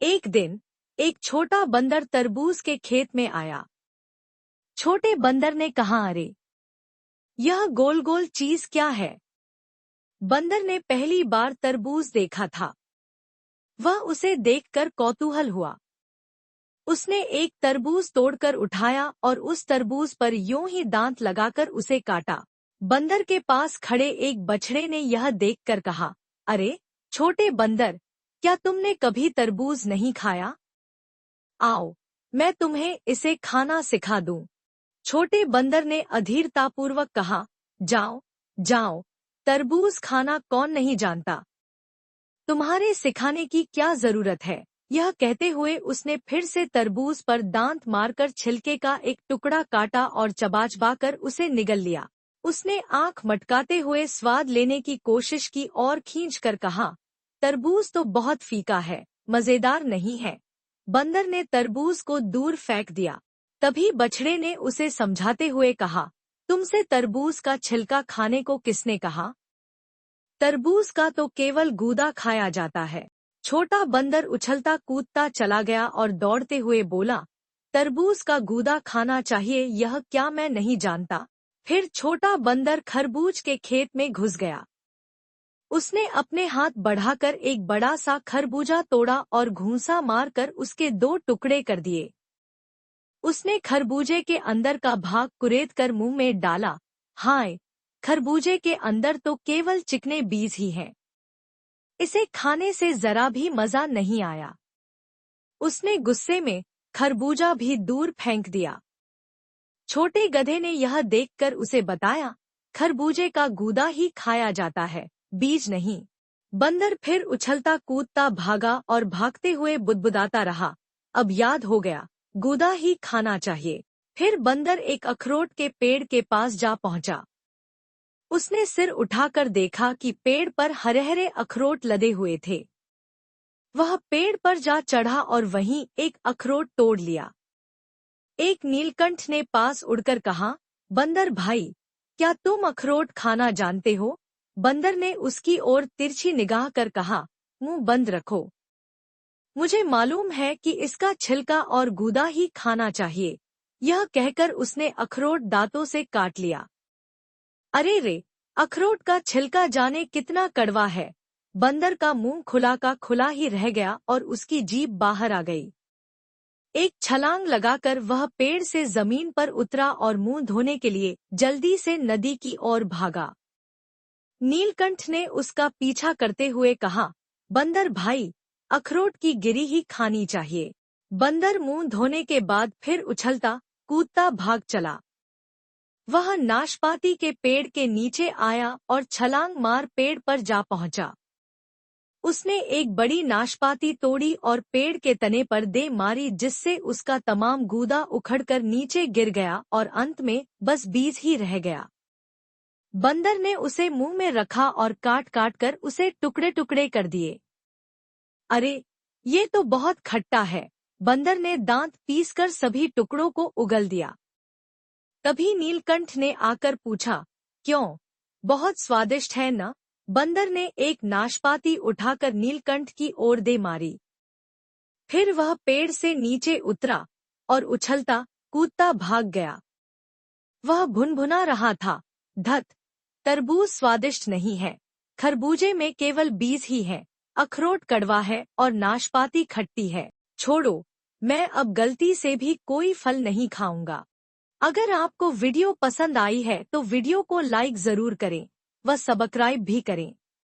एक दिन एक छोटा बंदर तरबूज के खेत में आया। छोटे बंदर ने कहा, अरे यह गोल गोल चीज क्या है? बंदर ने पहली बार तरबूज देखा था। वह उसे देखकर कौतूहल हुआ। उसने एक तरबूज तोड़कर उठाया और उस तरबूज पर यूं ही दांत लगाकर उसे काटा। बंदर के पास खड़े एक बछड़े ने यह देखकर कहा, अरे छोटे बंदर, क्या तुमने कभी तरबूज नहीं खाया? आओ, मैं तुम्हें इसे खाना सिखा दूं। छोटे बंदर ने अधीरतापूर्वक कहा, जाओ जाओ, तरबूज खाना कौन नहीं जानता। तुम्हारे सिखाने की क्या जरूरत है? यह कहते हुए उसने फिर से तरबूज पर दांत मारकर छिलके का एक टुकड़ा काटा और चबाचबाकर उसे निगल लिया। उसने आंख मटकाते हुए स्वाद लेने की कोशिश की और खींचकर कहा, तरबूज तो बहुत फीका है, मजेदार नहीं है। बंदर ने तरबूज को दूर फेंक दिया। तभी बछड़े ने उसे समझाते हुए कहा, तुमसे तरबूज का छिलका खाने को किसने कहा? तरबूज का तो केवल गूदा खाया जाता है। छोटा बंदर उछलता कूदता चला गया और दौड़ते हुए बोला, तरबूज का गूदा खाना चाहिए, यह क्या मैं नहीं जानता। फिर छोटा बंदर खरबूज के खेत में घुस गया। उसने अपने हाथ बढ़ाकर एक बड़ा सा खरबूजा तोड़ा और घूंसा मारकर उसके 2 टुकड़े कर दिए। उसने खरबूजे के अंदर का भाग कुरेदकर मुंह में डाला। हाय, खरबूजे के अंदर तो केवल चिकने बीज ही हैं। इसे खाने से जरा भी मजा नहीं आया। उसने गुस्से में खरबूजा भी दूर फेंक दिया। छोटे गधे ने यह देखकर उसे बताया, खरबूजे का गूदा ही खाया जाता है, बीज नहीं। बंदर फिर उछलता कूदता भागा और भागते हुए बुदबुदाता रहा, अब याद हो गया, गूदा ही खाना चाहिए। फिर बंदर एक अखरोट के पेड़ के पास जा पहुंचा। उसने सिर उठाकर देखा कि पेड़ पर हरे हरे अखरोट लदे हुए थे। वह पेड़ पर जा चढ़ा और वहीं एक अखरोट तोड़ लिया। एक नीलकंठ ने पास उड़कर कहा, बंदर भाई, क्या तुम अखरोट खाना जानते हो? बंदर ने उसकी ओर तिरछी निगाह कर कहा, मुंह बंद रखो। मुझे मालूम है कि इसका छिलका और गूदा ही खाना चाहिए। यह कहकर उसने अखरोट दांतों से काट लिया। अरे रे, अखरोट का छिलका जाने कितना कड़वा है। बंदर का मुंह खुला का खुला ही रह गया और उसकी जीभ बाहर आ गई। एक छलांग लगाकर वह पेड़ से जमीन पर उतरा और मुंह धोने के लिए जल्दी से नदी की ओर भागा। नीलकंठ ने उसका पीछा करते हुए कहा, बंदर भाई, अखरोट की गिरी ही खानी चाहिए। बंदर मुंह धोने के बाद फिर उछलता कूदता भाग चला। वह नाशपाती के पेड़ के नीचे आया और छलांग मार पेड़ पर जा पहुंचा। उसने एक बड़ी नाशपाती तोड़ी और पेड़ के तने पर दे मारी, जिससे उसका तमाम गूदा उखड़कर नीचे गिर गया और अंत में बस बीज ही रह गया। बंदर ने उसे मुंह में रखा और काट काट कर उसे टुकड़े टुकड़े कर दिए। अरे, ये तो बहुत खट्टा है। बंदर ने दांत पीसकर सभी टुकड़ों को उगल दिया। तभी नीलकंठ ने आकर पूछा, क्यों, बहुत स्वादिष्ट है न? बंदर ने एक नाशपाती उठाकर नीलकंठ की ओर दे मारी। फिर वह पेड़ से नीचे उतरा और उछलता कूदता भाग गया। वह भुनभुना रहा था, धत, तरबूज स्वादिष्ट नहीं है। खरबूजे में केवल बीज ही है। अखरोट कड़वा है और नाशपाती खट्टी है। छोड़ो, मैं अब गलती से भी कोई फल नहीं खाऊंगा। अगर आपको वीडियो पसंद आई है तो वीडियो को लाइक जरूर करें व सब्सक्राइब भी करें।